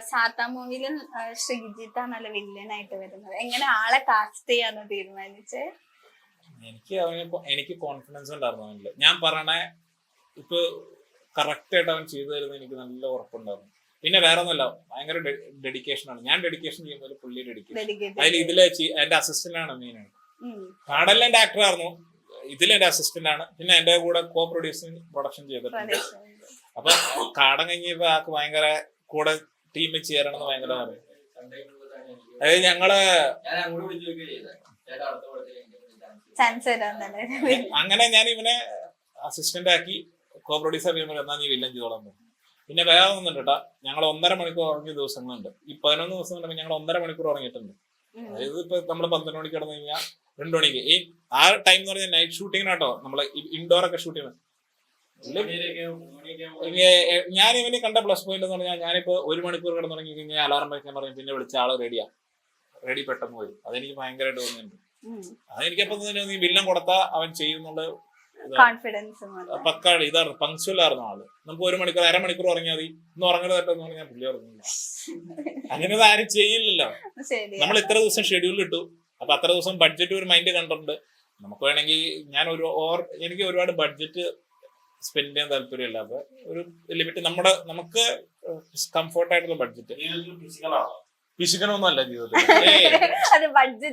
സാത്താ മൂവിയിലും ശ്രീജിത്താണല്ലോ വില്ലനായിട്ട് വരുന്നത്. എങ്ങനെ ആളെ കാസ്റ്റ് ചെയ്യാന്ന് തീരുമാനിച്ചേ? എനിക്ക് കോൺഫിഡൻസ് ഉണ്ടായിരുന്നു അവനില്. ഞാൻ പറയണ ഇപ്പൊ കറക്റ്റ് ആയിട്ട് അവൻ ചെയ്തു തരുന്നത് എനിക്ക് നല്ല ഉറപ്പുണ്ടായിരുന്നു. പിന്നെ വേറെ ഒന്നുമല്ല, ഭയങ്കര ഡെഡിക്കേഷൻ ആണ്. ഞാൻ ഡെഡിക്കേഷൻ ചെയ്യുമ്പോൾ പുള്ളി ഡെഡിക്കേഷൻ. അതിൽ ഇതിലെ എന്റെ അസിസ്റ്റന്റ് ആണ് മെയിൻ ആണ്. കാടലിൽ എന്റെ ആക്ടർ ആയിരുന്നു, ഇതിലെന്റെ അസിസ്റ്റന്റ് ആണ്. പിന്നെ എന്റെ കൂടെ കോ പ്രൊഡക്ഷൻ ചെയ്തിട്ടുണ്ട്. അപ്പൊ കാടം കഴിഞ്ഞപ്പോ ആൾക്ക് ഭയങ്കര കൂടെ ടീമിൽ ചേരണമെന്ന് ഭയങ്കര പറയും. അതായത് ഞങ്ങള് അങ്ങനെ ഞാൻ ഇവനെ അസിസ്റ്റന്റ് ആക്കി കോ പ്രൊഡ്യൂസർ ചെയ്യുമ്പോൾ എന്നാ നീ വില്ലൻ ചെയ്തോളാൻ പോകും. പിന്നെ വേറെ ഒന്നും കേട്ടാ, ഞങ്ങൾ 1.5 മണിക്കൂർ ഉറങ്ങിയ ദിവസങ്ങളുണ്ട്. ഈ 11 ദിവസം ഉണ്ടെങ്കിൽ ഞങ്ങൾ 1.5 മണിക്കൂർ ഉറങ്ങിയിട്ടുണ്ട്. അതായത് ഇപ്പൊ നമ്മള് 12 മണിക്ക് കിടന്നു കഴിഞ്ഞാൽ 2 മണിക്ക് ഈ ആ ടൈം എന്ന് പറഞ്ഞാൽ നൈറ്റ് ഷൂട്ടിങ്ങിനാട്ടോ. നമ്മള് ഇൻഡോർ ഒക്കെ ഷൂട്ട് ചെയ്യുന്നത്. ഞാൻ ഇവന് കണ്ട പ്ലസ് പോയിന്റ് എന്ന് പറഞ്ഞാൽ, ഞാനിപ്പോ 1 മണിക്കൂർ കിടന്നുറങ്ങി കഴിഞ്ഞാൽ അലാറം വയ്ക്കാൻ പറയും, പിന്നെ വിളിച്ച ആള് റെഡി പെട്ടെന്ന് പോയി. അതെനിക്ക് ഭയങ്കരമായിട്ട് തോന്നിയിട്ടുണ്ട്. അതെനിക്കപ്പോ നീ വില്ലൻ കൊടുത്താ അവൻ ചെയ്യുന്നുള്ള പക്കാ ഇതാണ്. പങ്ക്ച്വൽ ആയിരുന്നു ആള്. നമുക്ക് 1 മണിക്കൂർ 1/2 മണിക്കൂർ ഉറങ്ങിയാൽ മതി. ഇന്ന് ഉറങ്ങരുത് കേട്ടോന്ന് പറഞ്ഞാൽ പുള്ളി ഉറങ്ങില്ല. അങ്ങനെയൊന്നും ആരും ചെയ്യില്ലല്ലോ. നമ്മൾ ഇത്ര ദിവസം ഷെഡ്യൂൾ ഇട്ടു. അപ്പൊ അത്ര ദിവസം ബഡ്ജറ്റ് ഒരു മൈൻഡ് കണ്ടിട്ടുണ്ട്. നമുക്ക് വേണമെങ്കിൽ എനിക്ക് ഒരുപാട് ബഡ്ജറ്റ് സ്പെൻഡ് ചെയ്യാൻ താല്പര്യമില്ല. അപ്പൊ ഒരു ലിമിറ്റ് നമുക്ക് കംഫോർട്ട് ആയിട്ടുള്ള ബഡ്ജറ്റ്. പിശുക്കണമൊന്നുമല്ല ജീവിതത്തിൽ.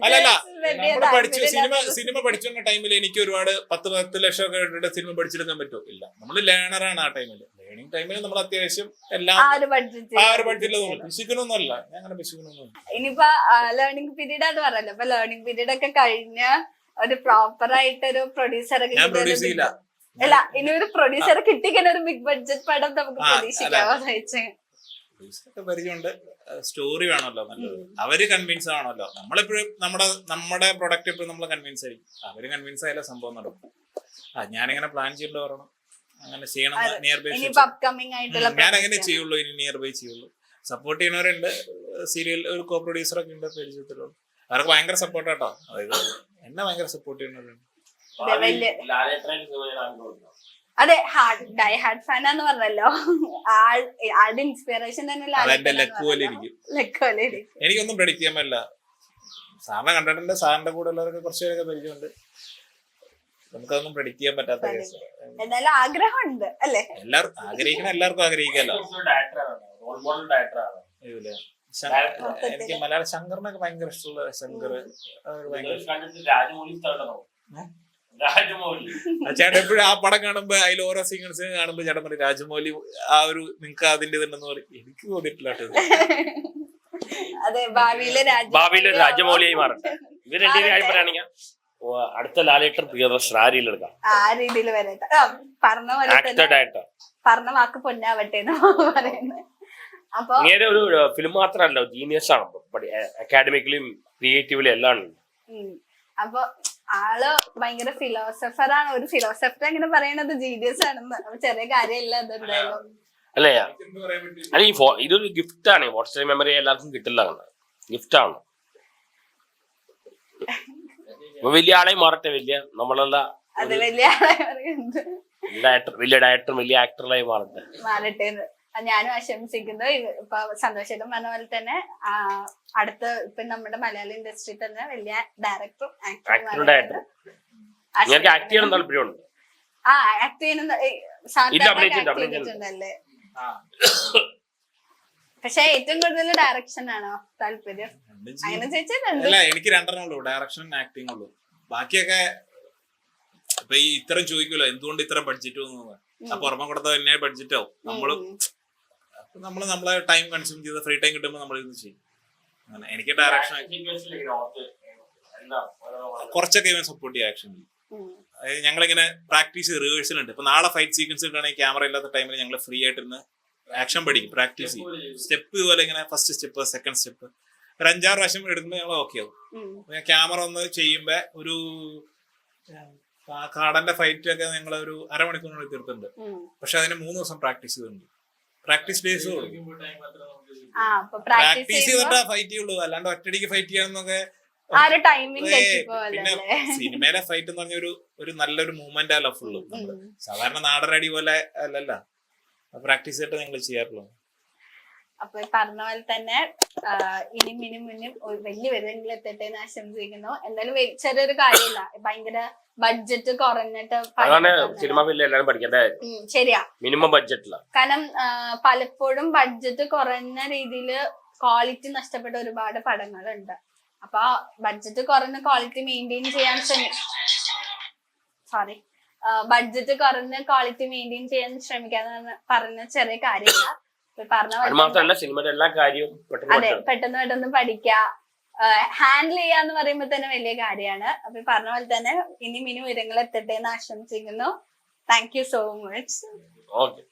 അല്ലല്ല, നമ്മള് പഠിച്ചു സിനിമ പഠിച്ചുകൊണ്ട ടൈമിൽ എനിക്ക് ഒരുപാട് 10 ലക്ഷം ഒക്കെ ഇട്ടിട്ട് സിനിമ പഠിച്ചെടുക്കാൻ പറ്റുമോ? ഇല്ല. നമ്മള് ലേണറാണ് ആ ടൈമിൽ. ലേണിംഗ് ടൈമിൽ നമ്മൾ അത്യാവശ്യം എല്ലാം ആ ഒരു ബഡ്ജറ്റിൽ തോന്നും. പിശുക്കണമൊന്നുമല്ല. ഞാൻ അങ്ങനെ പിശുക്കണമൊന്നും. ഇനിയിപ്പോ ലേണിംഗ് പീരീഡ് അത് പറയല്ലോ. അപ്പൊ ലേണിംഗ് പീരീഡ് ഒക്കെ കഴിഞ്ഞ ഒരു പ്രോപ്പർ ആയിട്ട് ഒരു പ്രൊഡ്യൂസറെ അല്ല, ഇനി ഒരു പ്രൊഡ്യൂസറെ കിട്ടിക്കാൻ ഒരു ബിഗ് ബഡ്ജറ്റ് പടം നമുക്ക് പ്രതീക്ഷിക്കാമോ? പരിചയമുണ്ട്. സ്റ്റോറി വേണമല്ലോ നല്ലത്. അവര് കൺവിൻസ് ആണല്ലോ. നമ്മളെപ്പോഴും നമ്മുടെ പ്രൊഡക്റ്റ് എപ്പോഴും നമ്മൾ കൺവിൻസ് ആയിരിക്കും. അവര് കൺവിൻസ് ആയാലും സംഭവം നടക്കും. ഞാനിങ്ങനെ പ്ലാൻ ചെയ്തിട്ട് പറയണം, അങ്ങനെ ചെയ്യണം. നിയർ ബൈ ഞാൻ അങ്ങനെ ചെയ്യുള്ളൂ. ഇനി നിയർ ബൈ ചെയ്യുള്ളൂ. സപ്പോർട്ട് ചെയ്യുന്നവരുണ്ട്. സീരിയൽ ഒരു കോ പ്രൊഡ്യൂസർ ഒക്കെ ഉണ്ട് പരിചയത്തിലുള്ള. അവർക്ക് ഭയങ്കര സപ്പോർട്ടാട്ടോ. അതായത് എന്നെ ഭയങ്കര സപ്പോർട്ട് ചെയ്യുന്നവരുണ്ട്. അതെ, ഡൈ ഹാർഡ് ഫാൻ എന്ന് പറഞ്ഞല്ലോ. ആളുടെ ഇൻസ്പിറേഷൻ തന്നെ എനിക്കൊന്നും പ്രെഡിക്റ്റ് ചെയ്യാൻ പറ്റില്ല. സാറിനെ കണ്ടിട്ടുണ്ട്. സാറിന്റെ കൂടെ ഉള്ളവരൊക്കെ കുറച്ചുപേരൊക്കെ പരിചയമുണ്ട്. നമുക്കതൊന്നും പ്രെഡിക്റ്റ് ചെയ്യാൻ പറ്റാത്ത കേസ്. എന്നാലും ആഗ്രഹമുണ്ട് അല്ലേ? ആഗ്രഹിക്കണം. എല്ലാവർക്കും ആഗ്രഹിക്കാലോ. എനിക്ക് മലയാള ശങ്കറിനൊക്കെ ഭയങ്കര ഇഷ്ടമുള്ള ശങ്കർ. ചേട്ടൻ എപ്പോഴും ആ പടം കാണുമ്പോ അതിൽ ഓരോ സീക്വൻസ് കാണുമ്പോ ചേട്ടൻ പറയും രാജമൗലി ആ ഒരു നിങ്ങക്ക് അതിന്റെ ഇതുണ്ടെന്ന് പറയും. എനിക്ക് തോന്നിയിട്ടില്ല. ഭാവിയിലെ രാജമൗലിയായി മാറട്ടെ. ഇവർ രണ്ടുപേരും കാര്യം പറയുകയാണെങ്കിൽ അടുത്ത ലാലേട്ടൻ പ്രിയദർശൻ ആ രീതിയിൽ എടുക്കാം. ആ രീതിയിൽ വരട്ടെ. പറഞ്ഞ വാക്ക് പൊന്നാവട്ടെ എന്ന് പറയുന്നത്. അപ്പൊ ഇങ്ങനെ ഒരു ഫിലിം മാത്രമല്ല, ജീനിയസ് ആണ്. അക്കാഡമിക്കലിയും ക്രിയേറ്റീവിലും എല്ലാം ഉണ്ട്. അപ്പൊ ആള് ഭയങ്കര ഫിലോസഫറാണ്. ഒരു ഫിലോസഫർ എങ്ങനെ പറയണത് ജീനിയസ് ആണെന്ന്. അപ്പൊ ചെറിയ കാര്യമില്ല അതെന്തായാലും. അല്ലേ? അല്ല, ഇതൊരു ഗിഫ്റ്റ് ആണ്. വാട്സ്ആപ്പ് മെമ്മറി എല്ലാവർക്കും കിട്ടില്ല. ഗിഫ്റ്റ് ആണ്. വലിയ ആളെ മാറട്ടെ. നമ്മളല്ല വലിയ ഡയറക്ടർ വലിയ ആക്ടറായി മാറട്ടെ എന്ന് ഞാനും ആശംസിക്കുന്നു. ഇപ്പൊ സന്തോഷം പറഞ്ഞ പോലെ തന്നെ അടുത്ത ഇപ്പൊ നമ്മുടെ മലയാള ഇൻഡസ്ട്രി തന്നെ വലിയ ഡയറക്ടറും ആക്ടറും ആക്ട് ചെയ്യുന്നുണ്ടല്ലേ. പക്ഷെ ഏറ്റവും കൂടുതൽ ഡയറക്ഷൻ ആണോ താല്പര്യം? അങ്ങനെ ചോദിച്ചാൽ എനിക്ക് 2 ഉള്ളൂ, ഡയറക്ഷൻ ആക്ടിങ് ഉള്ളൂ. ബാക്കിയൊക്കെ ഇപ്പൊ ഈ ഇത്രയും ചോദിക്കുമല്ലോ, എന്തുകൊണ്ട് ഇത്ര ബഡ്ജറ്റ് തോന്നുന്നത്. അപ്പൊ ഓർമ്മ കൊടുത്ത തന്നെ ബഡ്ജറ്റ് ആവും. നമ്മളെ ടൈം കൺസ്യൂം ചെയ്ത് ഫ്രീ ടൈം കിട്ടുമ്പോൾ നമ്മൾ ഇത് ചെയ്യും. അങ്ങനെ എനിക്ക് ഡയറക്ഷൻ കുറച്ചൊക്കെ ഇവൻ സപ്പോർട്ട് ചെയ്യും. ആക്ഷൻ അതായത് ഞങ്ങളിങ്ങനെ പ്രാക്ടീസ് റിഹേഴ്സൽ ഉണ്ട്. ഇപ്പൊ നാളെ ഫൈറ്റ് സീക്വൻസ് കിട്ടുകയാണെങ്കിൽ ക്യാമറ ഇല്ലാത്ത ടൈമിൽ ഞങ്ങൾ ഫ്രീ ആയിട്ടിരുന്ന് ആക്ഷൻ പഠിക്കും, പ്രാക്ടീസ് ചെയ്യും. സ്റ്റെപ്പ് ഇതുപോലെ ഇങ്ങനെ ഫസ്റ്റ് സ്റ്റെപ്പ് സെക്കൻഡ് സ്റ്റെപ്പ് ഒരു 5-6 പ്രാവശ്യം എടുക്കുമ്പോൾ ഞങ്ങൾ ഓക്കെ ആവും. ക്യാമറ ഒന്ന് ചെയ്യുമ്പോ ഒരു കാടന്റെ ഫൈറ്റ് ഒക്കെ ഞങ്ങൾ ഒരു 1/2 മണിക്കൂറിനുള്ളിൽ തീർത്തിട്ടുണ്ട്. പക്ഷെ അതിന് 3 ദിവസം പ്രാക്ടീസ് ചെയ്തിട്ടുണ്ട്. പ്രാക്ടീസ് ഡേയ്സ് പ്രാക്ടീസ് ചെയ്തിട്ടാ ഫൈറ്റ് ചെയ്യുള്ളൂ. അല്ലാണ്ട് ഒറ്റടിക്ക് ഫൈറ്റ് ചെയ്യാന്നൊക്കെ. പിന്നെ സിനിമയിലെ ഫൈറ്റ് എന്ന് പറഞ്ഞ ഒരു നല്ലൊരു മൂവ്മെന്റ് അല്ല ഫുള്ള്. സാധാരണ നാടൻ അടി പോലെ അല്ലല്ല. പ്രാക്ടീസ് ചെയ്തിട്ട് നിങ്ങൾ ചെയ്യാറുള്ളൂ. അപ്പൊ ഈ പറഞ്ഞ പോലെ തന്നെ ഇനിയും വലിയ വിധങ്ങളിൽ എത്തട്ടെ എന്ന് ആശംസിക്കുന്നു. എന്തായാലും ചെറിയൊരു കാര്യമില്ല, ഭയങ്കര ബഡ്ജറ്റ് കുറഞ്ഞിട്ട് അതാണ് സിനിമ ഫീൽഡിൽ എല്ലാവരും പഠിക്കേണ്ട ശരിയാ, മിനിമം ബഡ്ജറ്റില. കാരണം പലപ്പോഴും ബഡ്ജറ്റ് കുറഞ്ഞ രീതിയിൽ ക്വാളിറ്റി നഷ്ടപ്പെട്ട ഒരുപാട് പടങ്ങളുണ്ട്. അപ്പൊ ബഡ്ജറ്റ് കുറഞ്ഞ ക്വാളിറ്റി മെയിൻറ്റെയിൻ ചെയ്യാൻ ബഡ്ജറ്റ് കുറഞ്ഞ ക്വാളിറ്റി മെയിൻറ്റെയിൻ ചെയ്യാൻ ശ്രമിക്കാന്ന് പറഞ്ഞ ചെറിയ കാര്യമില്ല. മാത്രമല്ല സിനിമയുടെ എല്ലാ കാര്യവും അതെ, പെട്ടെന്ന് പഠിക്കുക, ഹാൻഡിൽ ചെയ്യാന്ന് പറയുമ്പോ തന്നെ വലിയ കാര്യമാണ്. അപ്പൊ പറഞ്ഞ പോലെ തന്നെ ഇനി ഉയരങ്ങൾ എത്തട്ടെ എന്ന് ആശംസിക്കുന്നു. Thank you so much. Okay.